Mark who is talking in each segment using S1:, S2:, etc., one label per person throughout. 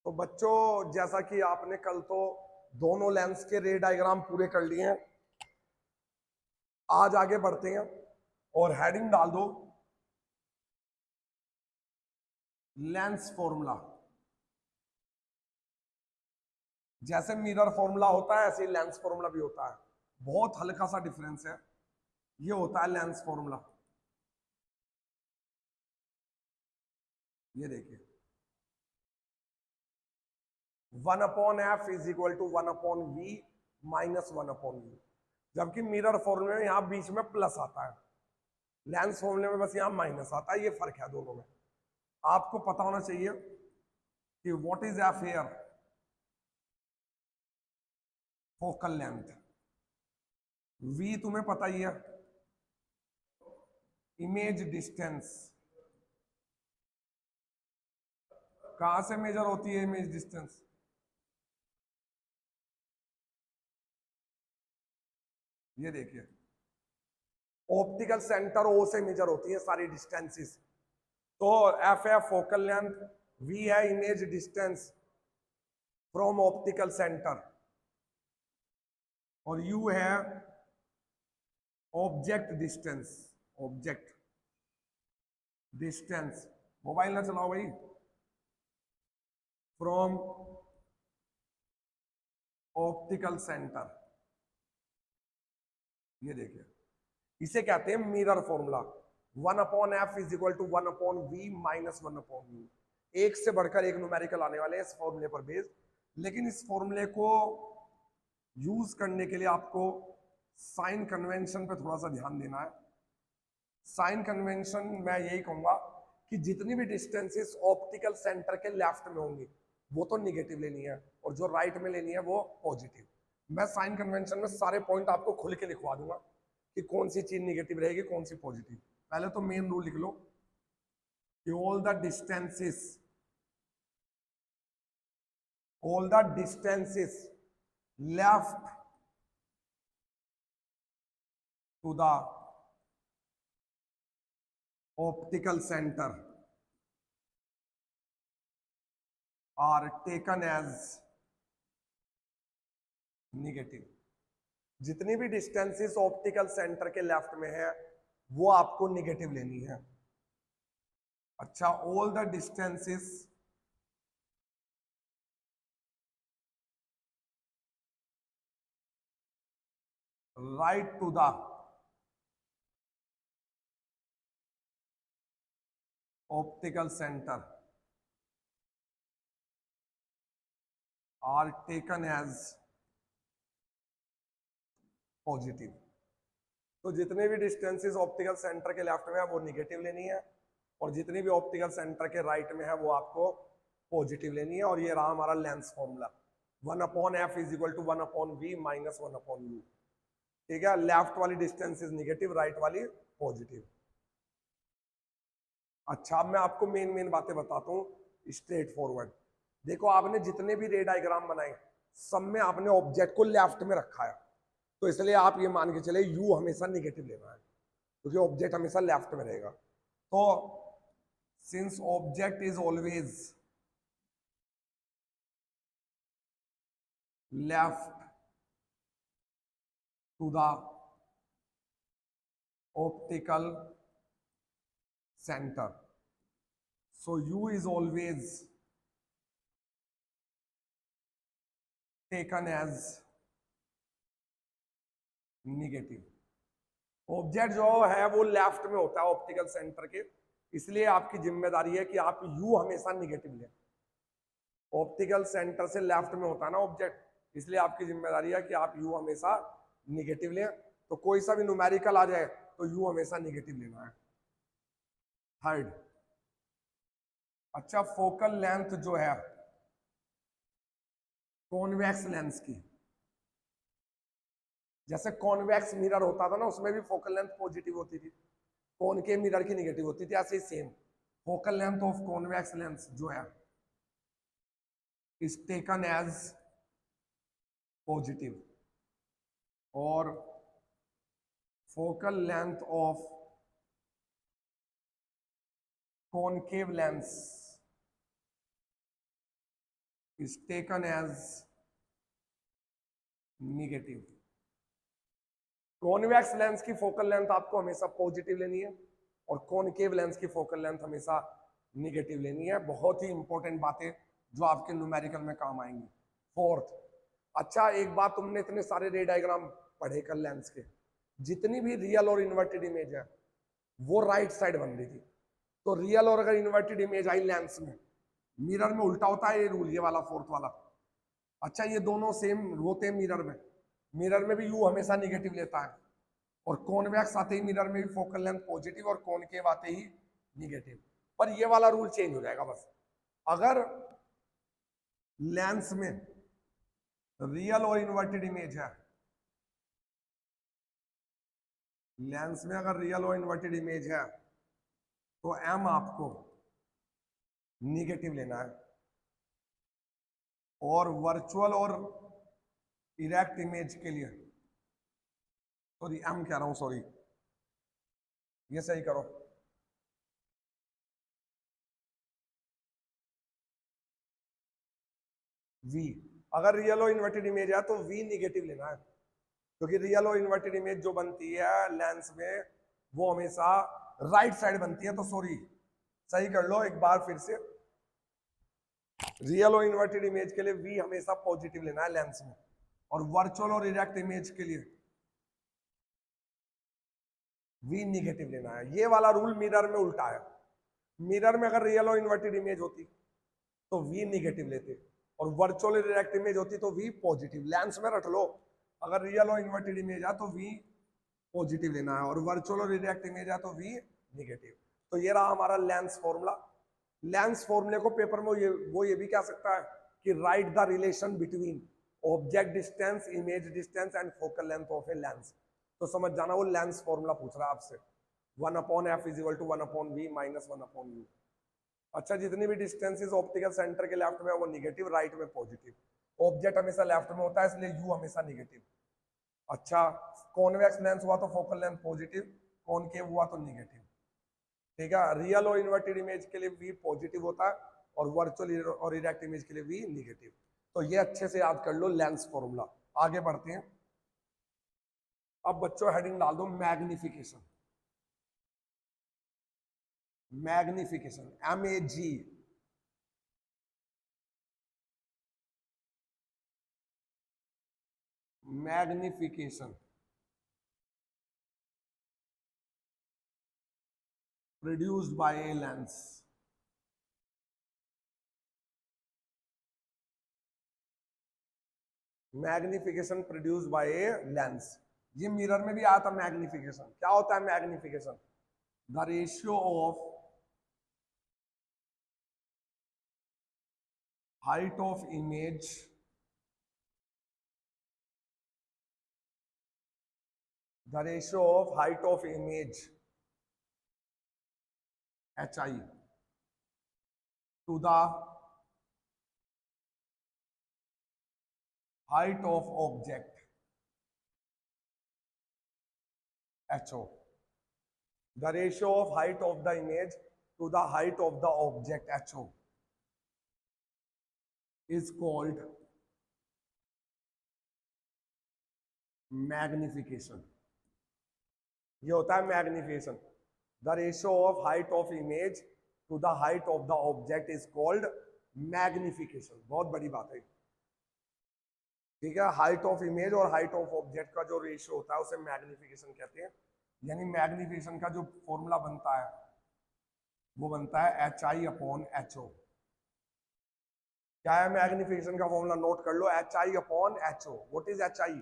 S1: तो बच्चों, जैसा कि आपने कल तो दोनों लेंस के रे डायग्राम पूरे कर लिए हैं, आज आगे बढ़ते हैं और हेडिंग डाल दो लेंस फॉर्मूला। जैसे मिरर फॉर्मूला होता है ऐसे ही लेंस फॉर्मूला भी होता है, बहुत हल्का सा डिफरेंस है। ये होता है लेंस फॉर्मूला, ये देखिए 1/f is equal to 1/v minus 1/u। जबकि मिरर फॉर्मूले में यहां बीच में प्लस आता है, लेंस फॉर्मूले में बस यहां माइनस आता है। ये फर्क है दोनों में। आपको पता होना चाहिए कि what is F air, focal length. v तुम्हें पता ही है, इमेज डिस्टेंस। कहां से मेजर होती है इमेज डिस्टेंस? ये देखिए ऑप्टिकल सेंटर ओ से मेजर होती है सारी डिस्टेंसेस। तो एफ है फोकल लेंथ, वी है image distance from optical centre, और यू है object distance. Object distance, mobile ना चलाओ भाई, फ्रॉम ऑप्टिकल सेंटर। ये देखिए इसे कहते हैं mirror formula. 1/f is equal to 1/v minus 1/u। एक से बढ़कर एक न्यूमेरिकल आने वाले हैं इस फॉर्मूले पर बेस्ड, लेकिन इस फॉर्मूले को यूज करने के लिए आपको साइन कन्वेंशन पे थोड़ा सा ध्यान देना है। साइन कन्वेंशन मैं यही कहूंगा कि जितनी भी डिस्टेंसेस ऑप्टिकल सेंटर के लेफ्ट में होंगी वो तो निगेटिव लेनी है, और जो राइट में लेनी है वो पॉजिटिव। मैं साइन कन्वेंशन में सारे पॉइंट आपको खुल के लिखवा दूंगा कि कौन सी चीज निगेटिव रहेगी कौन सी पॉजिटिव। पहले तो मेन रूल लिख लो कि all the distances left to the optical centre are taken as negative. जितनी भी डिस्टेंसेस ऑप्टिकल सेंटर के लेफ्ट में है वो आपको निगेटिव लेनी है। अच्छा, all the distances right to the optical centre are taken as positive. तो जितने भी डिस्टेंसेस ऑप्टिकल सेंटर के लेफ्ट में है वो निगेटिव लेनी है, और जितनी भी ऑप्टिकल सेंटर के राइट में है वो आपको पॉजिटिव लेनी है। और ये रहा हमारा lens formula, 1/f is equal to 1/v minus 1/u। ठीक है, लेफ्ट वाली डिस्टेंस इज निगेटिव, राइट वाली पॉजिटिव। अच्छा, अब मैं आपको मेन बातें बताता हूँ स्ट्रेट फॉरवर्ड। देखो, आपने जितने भी रे डायग्राम बनाए सब में आपने ऑब्जेक्ट को लेफ्ट में रखा है, तो इसलिए आप ये मान के चले यू हमेशा निगेटिव लेना है क्योंकि ऑब्जेक्ट हमेशा लेफ्ट में रहेगा। तो since object is always left to the optical centre, so u is always taken as negative। Object जो है वो लेफ्ट में होता है ऑप्टिकल सेंटर के, इसलिए आपकी जिम्मेदारी है कि आप u हमेशा निगेटिव लें। ऑप्टिकल सेंटर से लेफ्ट में होता है ना ऑब्जेक्ट, इसलिए आपकी जिम्मेदारी है कि आप u हमेशा निगेटिव लें। तो कोई सा भी न्यूमेरिकल आ जाए तो u हमेशा निगेटिव लेना है। थर्ड, अच्छा, फोकल लेंथ जो है कॉन्वेक्स लेंस की, जैसे कॉन्वेक्स मिरर होता था ना उसमें भी फोकल लेंथ पॉजिटिव होती थी, कॉनकेव मिरर की निगेटिव होती थी। ऐसे ही same focal length of convex lens जो है इज टेकन एज पॉजिटिव, और focal length of concave lens is taken as negative. Convex lens की फोकल लेंथ आपको हमेशा पॉजिटिव लेनी है और कॉनकेव लेंस की फोकल लेंथ हमेशा निगेटिव लेनी है। बहुत ही इंपॉर्टेंट बातें जो आपके न्यूमेरिकल में काम आएंगी। फोर्थ, अच्छा एक बात, तुमने इतने सारे रे डायग्राम पढ़े कर लेंस के, जितनी भी रियल और इन्वर्टेड इमेज है वो राइट साइड बन रही थी। तो रियल और अगर इन्वर्टेड इमेज आई लेंस में, मिरर में उल्टा होता है ये रूल, ये वाला फोर्थ वाला। अच्छा ये दोनों सेम होते हैं मिरर में, मिरर में भी यू हमेशा निगेटिव लेता है और कॉन्वेक्स आते ही मिरर में भी फोकल लेंथ पॉजिटिव और कॉनकेव आते ही निगेटिव। पर ये वाला रूल चेंज हो जाएगा बस। अगर लेंस में रियल और इन्वर्टेड इमेज है, लेंस में अगर रियल और इन्वर्टेड इमेज है तो एम आपको निगेटिव लेना है और वर्चुअल और इरेक्ट इमेज के लिए, सॉरी एम कह रहा हूं, सॉरी ये सही करो, वी। अगर रियल और इन्वर्टेड इमेज है तो वी निगेटिव लेना है, क्योंकि रियल और इन्वर्टेड इमेज जो बनती है लेंस में वो हमेशा राइट साइड बनती है। तो सॉरी, सही कर लो एक बार फिर से, रियल और इन्वर्टेड इमेज के लिए वी हमेशा पॉजिटिव लेना है लेंस में और वर्चुअल और इरेक्ट इमेज के लिए वी निगेटिव लेना है। ये वाला रूल मिरर में उल्टा है। मिरर में अगर रियल और इन्वर्टेड इमेज होती तो वी निगेटिव लेते और वर्चुअल और इरेक्ट इमेज होती तो वी पॉजिटिव। लेंस में रख लो, अगर रियल और इन्वर्टेड इमेज है तो वी पॉजिटिव लेना है और वर्चुअल और इरेक्ट इमेज है तो वी निगेटिव। तो ये रहा हमारा लेंस फॉर्मूला। लेंस फॉर्मूले को पेपर में वो ये भी कह सकता है कि right the relation between object distance, image distance and focal length of a lens. तो समझ जाना वो लेंस फॉर्मूला पूछ रहा है आपसे, 1/f = 1/v - 1/u। अच्छा जितनी भी डिस्टेंसेस ऑप्टिकल सेंटर के लेफ्ट में वो निगेटिव, राइट में पॉजिटिव। ऑब्जेक्ट हमेशा लेफ्ट में होता है इसलिए यू हमेशा निगेटिव। अच्छा कॉन्वेक्स लेंस हुआ तो फोकल लेंथ पॉजिटिव, कॉनकेव हुआ तो निगेटिव। ठीक है, रियल और इन्वर्टेड इमेज के लिए वी पॉजिटिव होता है और वर्चुअल और इरेक्ट इमेज के लिए वी निगेटिव। तो ये अच्छे से याद कर लो लेंस फॉर्मूला। आगे बढ़ते हैं। अब बच्चों हेडिंग डाल दो magnification. Magnification MAG, magnification produced by a lens. Magnification produced by a lens. ये मिरर में भी आया था मैग्निफिकेशन। क्या होता है magnification? The ratio of height of image the ratio of height of image HI to the height of object HO. The ratio of height of the image to the height of the object HO is called magnification. ये होता है magnification. The ratio of height of image to the height of the object is called magnification. बहुत बड़ी बात है, ठीक है। Height of image और हाइट ऑफ ऑब्जेक्ट का जो रेशियो होता है उसे मैग्निफिकेशन कहते हैं। यानी मैग्निफिकेशन का जो फॉर्मूला बनता है वो बनता है HI/HO। क्या है मैग्निफिकेशन का फॉर्मूला? नोट कर लो, HI/HO। What is HI?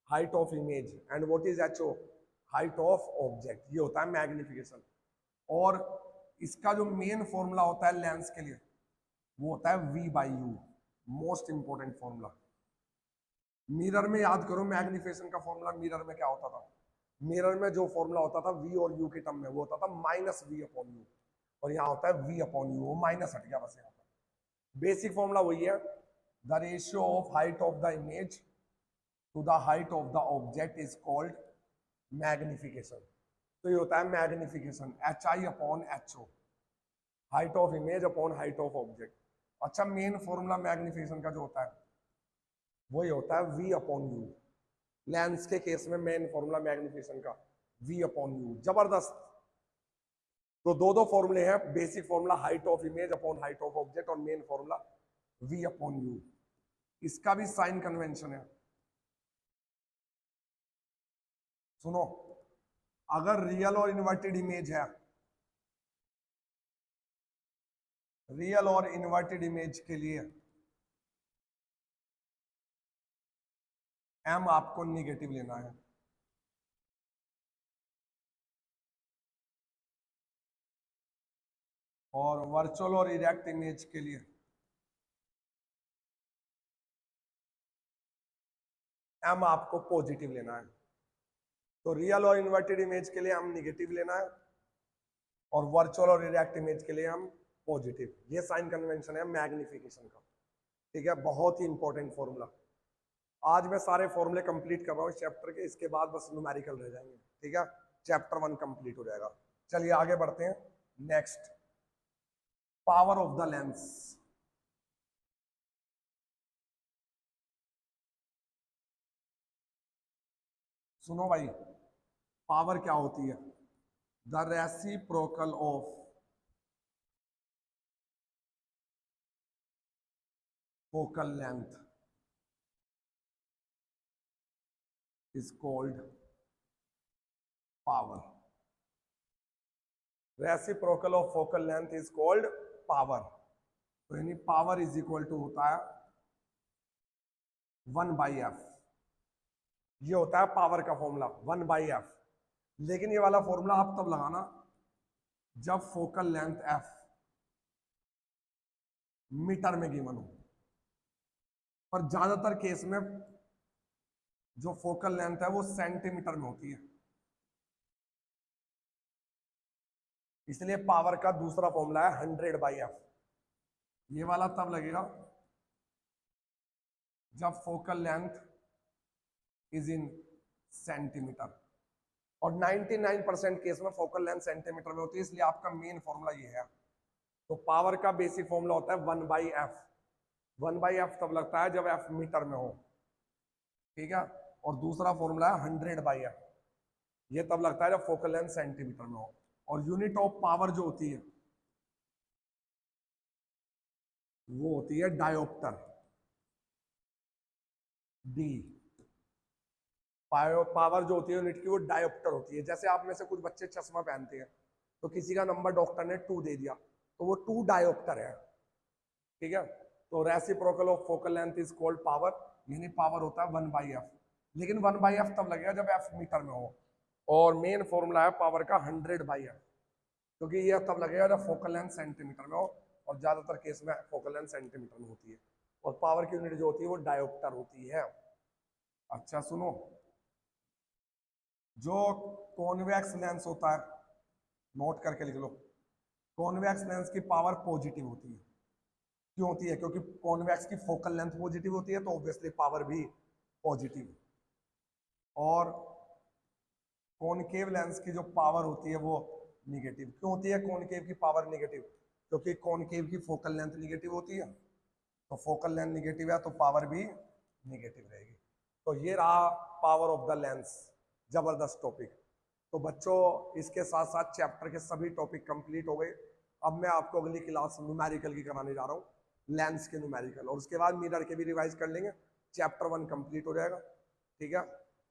S1: Height of image. And what is HO? Height of object. ये होता है मैग्निफिकेशन। और इसका जो मेन फॉर्मूला होता है लेंस के लिए वो होता है V/U। Most important formula. Mirror में याद करो मैग्निफिकेशन का फॉर्मूला मिरर में क्या होता था? मिरर में जो फॉर्मूला होता था V और U के टर्म में वो होता था -V/U, और यहाँ होता है V/U। वो माइनस हट गया बस यहाँ पर। बेसिक फॉर्मूला वही है, the ratio of height of the image to the height of the object is called magnification. तो ये होता है magnification HI/HO, height of image upon height of object. अच्छा, मेन फॉर्मूला मैग्निफिकेशन का जो होता है वही होता है V अपॉन यू। लेंस के केस में मेन फॉर्मूला मैग्निफिकेशन का V अपॉन यू, जबरदस्त। तो दो दो फॉर्मूले हैं, basic formula height of image upon height of object, और main formula V upon you. इसका भी साइन कन्वेंशन है। सुनो, अगर रियल और इन्वर्टेड इमेज है, रियल और इन्वर्टेड इमेज के लिए m आपको निगेटिव लेना है, और वर्चुअल और इरेक्ट इमेज के लिए m आपको पॉजिटिव लेना है। तो रियल और इन्वर्टेड इमेज के लिए हम निगेटिव लेना है, और वर्चुअल और इरेक्ट इमेज के लिए हम पॉजिटिव। ये साइन कन्वेंशन है मैग्निफिकेशन का, ठीक है, बहुत ही इंपॉर्टेंट फॉर्मूला। आज मैं सारे फॉर्मूले कंप्लीट कर रहा हूँ इस चैप्टर के, इसके बाद बस न्यूमेरिकल रह जाएंगे, ठीक है, चैप्टर 1 कंप्लीट हो जाएगा। चलिए आगे बढ़ते हैं। Next, power of the lens. सुनो भाई, पावर क्या होती है? The reciprocal of focal length is called power. Reciprocal of focal length is called power. तो यानी पावर इज इक्वल टू होता है 1/f। ये होता है पावर का फॉर्मूला 1/f। लेकिन ये वाला फॉर्मूला आप तब लगाना जब फोकल लेंथ f मीटर में गिवन हो, पर ज्यादातर केस में जो फोकल लेंथ है वो सेंटीमीटर में होती है। इसलिए पावर का दूसरा फॉर्मूला है 100/f। ये वाला तब लगेगा जब focal length is in centimetre, और 99% केस में फोकल लेंथ सेंटीमीटर में होती है, इसलिए आपका मेन फॉर्मूला ये है। तो पावर का बेसिक फॉर्मूला होता है 1/f। 1/f तब लगता है जब f मीटर में हो, ठीक है, और दूसरा फॉर्मूला है 100/f। ये तब लगता है जब फोकल लेंथ सेंटीमीटर में हो। और यूनिट ऑफ पावर जो होती है वो होती है डायोप्टर, डी। पावर जो होती है यूनिट की वो डायोप्टर होती है। जैसे आप में से कुछ बच्चे चश्मा पहनते हैं, तो किसी का नंबर डॉक्टर ने 2 दे दिया, तो वो 2 डायोप्टर है, ठीक है। तो reciprocal of focal length is called power, यानी पावर होता है 1/f। लेकिन 1/f तब लगेगा जब f मीटर में हो, और मेन फॉर्मूला है पावर का 100/f, क्योंकि ये तब लगेगा जब फोकल लेंथ सेंटीमीटर में हो, और ज्यादातर केस में फोकल लेंथ सेंटीमीटर में होती है। और पावर की यूनिट जो होती है वो डायोप्टर होती है। अच्छा सुनो, जो कॉन्वेक्स लेंस होता है, नोट करके लिख लो, कॉन्वेक्स लेंस की पावर पॉजिटिव होती है। क्यों होती है? क्योंकि कॉन्वेक्स की फोकल लेंथ पॉजिटिव होती है, तो ऑब्वियसली पावर भी पॉजिटिव। और कॉनकेव लेंस की जो पावर होती है वो निगेटिव। क्यों होती है कॉनकेव की पावर निगेटिव? क्योंकि कॉनकेव की फोकल लेंथ निगेटिव होती है, तो फोकल लेंथ निगेटिव है तो पावर भी निगेटिव रहेगी। तो ये रहा पावर ऑफ द लेंस, जबरदस्त टॉपिक। तो बच्चों, इसके साथ साथ चैप्टर के सभी टॉपिक कंप्लीट हो गए। अब मैं आपको अगली क्लास न्यूमेरिकल की कराने जा रहा हूँ, लेंस के न्यूमेरिकल, और उसके बाद मिरर के भी रिवाइज कर लेंगे। चैप्टर 1 कंप्लीट हो जाएगा, ठीक है।